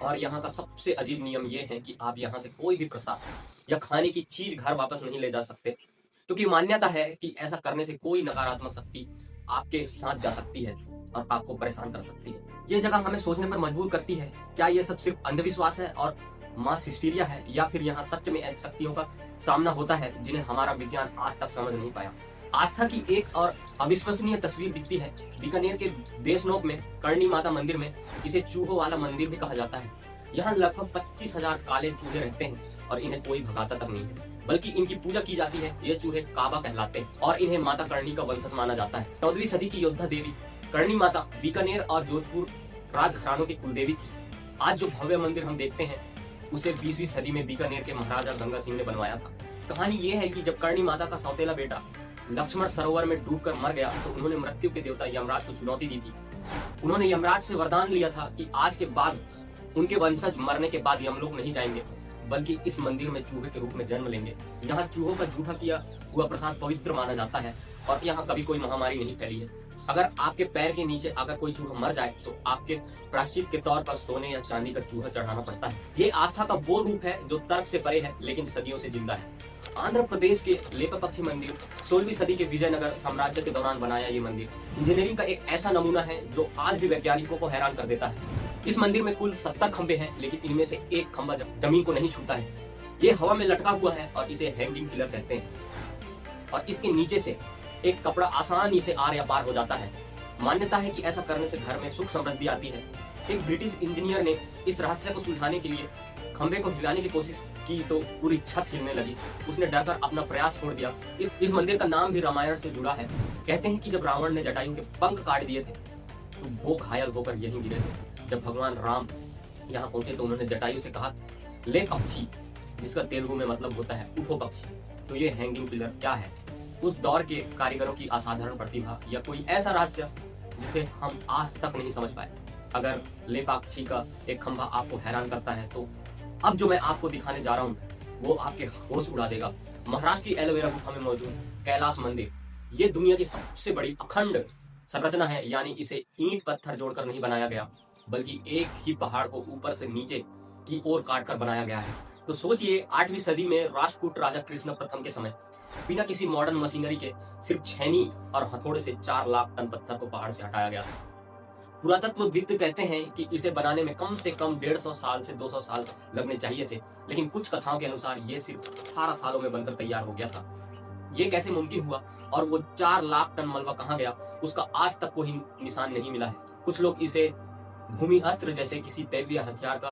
और यहाँ का सबसे अजीब नियम ये है कि आप यहाँ से कोई भी प्रसाद या खाने की चीज घर वापस नहीं ले जा सकते, क्योंकि मान्यता है कि ऐसा करने से कोई नकारात्मक शक्ति आपके साथ जा सकती है और आपको परेशान कर सकती है। ये जगह हमें सोचने पर मजबूर करती है, क्या ये सब सिर्फ अंधविश्वास है और मास हिस्टीरिया है, या फिर यहाँ सच में ऐसी शक्तियों का सामना होता है जिन्हें हमारा विज्ञान आज तक समझ नहीं पाया। आस्था की एक और अविश्वसनीय तस्वीर दिखती है बीकानेर के देशनोक में कर्णी माता मंदिर में। इसे चूहों वाला मंदिर भी कहा जाता है। यहाँ लगभग 25,000 काले चूहे रहते हैं और इन्हें कोई भगाता तक नहीं है, बल्कि इनकी पूजा की जाती है। ये चूहे काबा कहलाते हैं और इन्हें माता कर्णी का वंशज माना जाता है। 14वीं सदी की योद्धा देवी कर्णी माता बीकानेर और जोधपुर राजघरानों की कुलदेवी थी। आज जो भव्य मंदिर हम देखते हैं उसे 20वीं सदी में बीकानेर के महाराजा गंगा सिंह ने बनवाया था। कहानी ये है कि जब कर्णी माता का सौतेला बेटा लक्ष्मण सरोवर में डूबकर मर गया तो उन्होंने मृत्यु के देवता यमराज को चुनौती दी थी। उन्होंने यमराज से वरदान लिया था कि आज के बाद उनके वंशज मरने के बाद यमलोक नहीं जाएंगे, बल्कि इस मंदिर में चूहे के रूप में जन्म लेंगे। यहाँ चूहों का जूठा किया हुआ प्रसाद पवित्र माना जाता है और यहाँ कभी कोई महामारी नहीं फैली है। अगर आपके पैर के नीचे अगर कोई चूहा मर जाए तो आपके प्रायश्चित के तौर पर सोने या चांदी का चूहा चढ़ाना पड़ता है। ये आस्था का वो रूप है जो तर्क से परे है लेकिन सदियों से जिंदा है। आंध्र प्रदेश के लेपापक्षी मंदिर 16वीं सदी के विजयनगर साम्राज्य के दौरान बनाया ये मंदिर इंजीनियरिंग का एक ऐसा नमूना है जो आज भी वैज्ञानिकों को हैरान कर देता है। इस मंदिर में कुल 70 खंबे हैं, लेकिन इनमें से एक खंबा जमीन को नहीं छूता है। ये हवा में लटका हुआ है और इसे हैंगिंग पिलर कहते हैं और इसके नीचे से एक कपड़ा आसानी से आर या पार हो जाता है। मान्यता है कि ऐसा करने से घर में सुख समृद्धि आती है। एक ब्रिटिश इंजीनियर ने इस रहस्य को सुलझाने के लिए खंबे को हिलाने की कोशिश की तो पूरी छत हिलने लगी। उसने डरकर अपना प्रयास छोड़ दिया। इस मंदिर का नाम भी रामायण से जुड़ा है। कहते हैं कि जब रावण ने जटायु के पंख काट दिए थे तो वो घायल होकर यहीं गिरे थे। जब भगवान राम यहाँ पहुंचे तो उन्होंने जटायु से कहा, ले पक्षी, जिसका तेलुगु में मतलब होता है उठो पक्षी। तो ये हैंगिंग पिलर क्या है? उस दौर के कारीगरों की असाधारण प्रतिभा या कोई ऐसा रहस्य जिसे हम आज तक नहीं समझ पाए। अगर लेपाक्षी का एक खंभा आपको हैरान करता है तो अब जो मैं आपको दिखाने जा रहा हूँ वो आपके होश उड़ा देगा। महाराष्ट्र की एलोवेरा गुफा में मौजूद कैलाश मंदिर ये दुनिया की सबसे बड़ी अखंड संरचना है, यानी इसे ईंट पत्थर जोड़कर नहीं बनाया गया, बल्कि एक ही पहाड़ को ऊपर से नीचे की ओर काट कर बनाया गया है। तो सोचिए 8वीं सदी में राष्ट्रकूट राजा कृष्ण प्रथम के समय बिना किसी मॉडर्न मशीनरी के सिर्फ छेनी और हथौड़े से 4 लाख टन पत्थर को पहाड़ से हटाया गया था। पुरातत्वविद कहते हैं कि इसे बनाने में कम से कम 150 साल से 200 साल लगने चाहिए थे, लेकिन कुछ कथाओं के अनुसार ये सिर्फ 18 सालों में बनकर तैयार हो गया था। ये कैसे मुमकिन हुआ और वो 4 लाख टन मलबा कहाँ गया, उसका आज तक कोई निशान नहीं मिला है। कुछ लोग इसे भूमि अस्त्र जैसे किसी दैवीय हथियार का